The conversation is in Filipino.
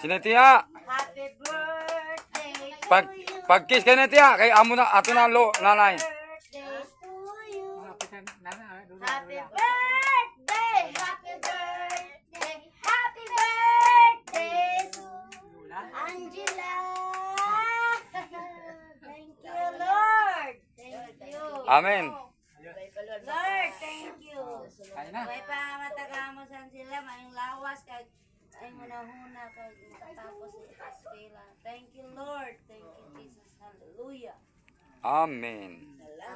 Sinetiya. Happy birthday to Pag you. pag-kiss kay Netiya, kay amo na ato na lo nanay. Birthday to you. Happy Happy birthday. Happy birthday. Happy birthday to Angela. Thank you, Lord. Thank you. Amen. Lord, thank you. Kaya na. May pangamatagamos sila, mayong lawas, kag ay munahuna, kag makatapos sa eskwela. Thank you, Lord. Thank you, Jesus. Hallelujah. Amen.